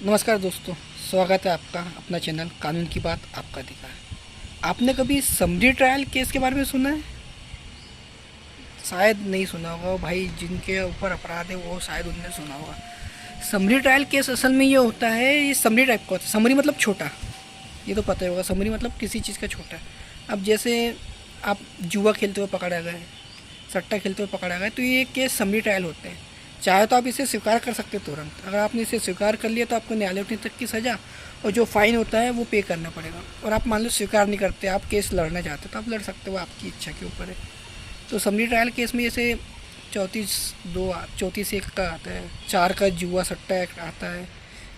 नमस्कार दोस्तों, स्वागत है आपका अपना चैनल कानून की बात आपका अधिकार। आपने कभी समरी ट्रायल केस के बारे में सुना है? शायद नहीं सुना होगा भाई। जिनके ऊपर अपराध है वो शायद उनने सुना होगा। समरी ट्रायल केस असल में ये होता है, ये समरी टाइप का होता है। समरी मतलब छोटा, ये तो पता ही होगा। समरी मतलब किसी चीज़ का छोटा। अब जैसे आप जुआ खेलते हुए पकड़ा गए, सट्टा खेलते हुए पकड़ा गए, तो ये केस समरी ट्रायल होते हैं। चाहे तो आप इसे स्वीकार कर सकते हैं तुरंत। अगर आपने इसे स्वीकार कर लिया तो आपको न्यायालय उठने तक की सज़ा और जो फ़ाइन होता है वो पे करना पड़ेगा। और आप मान लो स्वीकार नहीं करते, आप केस लड़ना चाहते तो आप लड़ सकते हो, आपकी इच्छा के ऊपर है। तो समरी ट्रायल केस में जैसे 34(2) 34(1) का आता है, 4 का जुआ सट्टा एक्ट आता है,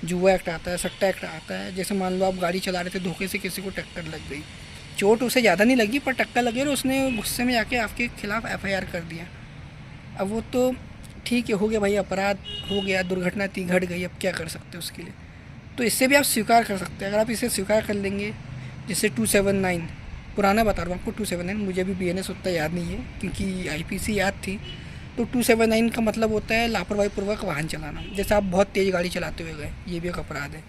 जुआ एक्ट आता है, सट्टा एक्ट आता है। जैसे मान लो आप गाड़ी चला रहे थे, धोखे से किसी को टक्कर लग गई, चोट उसे ज़्यादा नहीं लगी पर टक्कर लगी और उसने गुस्से में जाके आपके खिलाफ़ एफआईआर कर दिया। अब वो तो ठीक है, हो गया भाई, अपराध हो गया, दुर्घटना थी, घट गई, अब क्या कर सकते हैं उसके लिए। तो इससे भी आप स्वीकार कर सकते हैं। अगर आप इसे स्वीकार कर लेंगे, जैसे 279 पुराना बता रहा हूँ आपको, 279 मुझे भी बीएनएस उतना याद नहीं है क्योंकि आईपीसी याद थी। तो 279 का मतलब होता है लापरवाही पूर्वक वाहन चलाना। जैसे आप बहुत तेज़ गाड़ी चलाते हुए गए, ये भी एक अपराध है।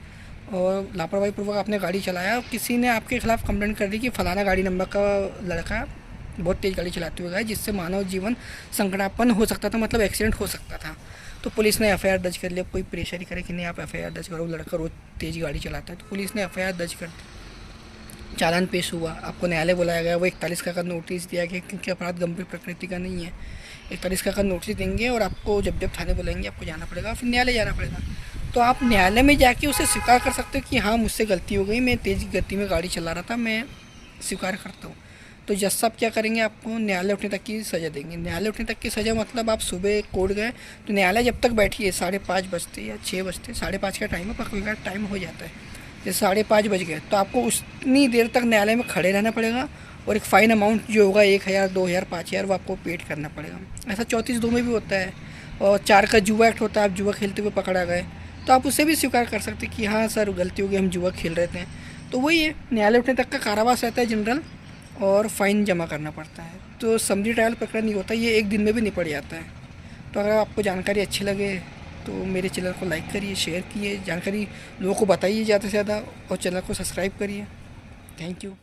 और लापरवाही पूर्वक आपने गाड़ी चलाया, किसी ने आपके खिलाफ़ कंप्लेंट कर दी कि फ़लाना गाड़ी नंबर का लड़का बहुत तेज़ गाड़ी चलाते हुए गया, जिससे मानव जीवन संकटापन्न हो सकता था, मतलब एक्सीडेंट हो सकता था। तो पुलिस ने एफआईआर दर्ज कर लिया। कोई प्रेशर करे कि नहीं आप एफआईआर दर्ज करो, लड़का रोज तेज़ गाड़ी चलाता है, तो पुलिस ने एफआईआर दर्ज कर दी। चालान पेश हुआ, आपको न्यायालय बुलाया गया, वो 41 का नोटिस दिया गया क्योंकि अपराध गंभीर प्रकृति का नहीं है। 41 का नोटिस देंगे और आपको जब जब थाने बुलाएंगे आपको जाना पड़ेगा, फिर न्यायालय जाना पड़ेगा। तो आप न्यायालय में जाके उसे स्वीकार कर सकते हो कि हाँ मुझसे गलती हो गई, मैं तेज़ गति में गाड़ी चला रहा था, मैं स्वीकार करता हूँ। तो जज साहब क्या करेंगे, आपको न्यायालय उठने तक की सज़ा देंगे। न्यायालय उठने तक की सज़ा मतलब आप सुबह कोर्ट गए तो न्यायालय जब तक बैठिए, 5:30 बजते या 6 बजते, 5:30 का टाइम है पर कई बार टाइम हो जाता है, जैसे 5:30 बज गए तो आपको उतनी देर तक न्यायालय में खड़े रहना पड़ेगा और एक फ़ाइन अमाउंट जो होगा 1,000, 2,000, 5,000 वो आपको पेड करना पड़ेगा। ऐसा 34(2) में भी होता है। और 4 का जुआ एक्ट होता है, आप जुआ खेलते हुए पकड़ा गए तो आप उसे भी स्वीकार कर सकते कि हाँ सर गलती हो गई, हम जुआ खेल रहे थे। तो वही है, न्यायालय उठने तक का कारावास रहता है जनरल, और फ़ाइन जमा करना पड़ता है। तो समरी ट्रायल प्रकरण नहीं होता, ये एक दिन में भी निपट जाता है। तो अगर आपको जानकारी अच्छी लगे तो मेरे चैनल को लाइक करिए, शेयर किए, जानकारी लोगों को बताइए ज़्यादा से ज़्यादा और चैनल को सब्सक्राइब करिए। Thank you.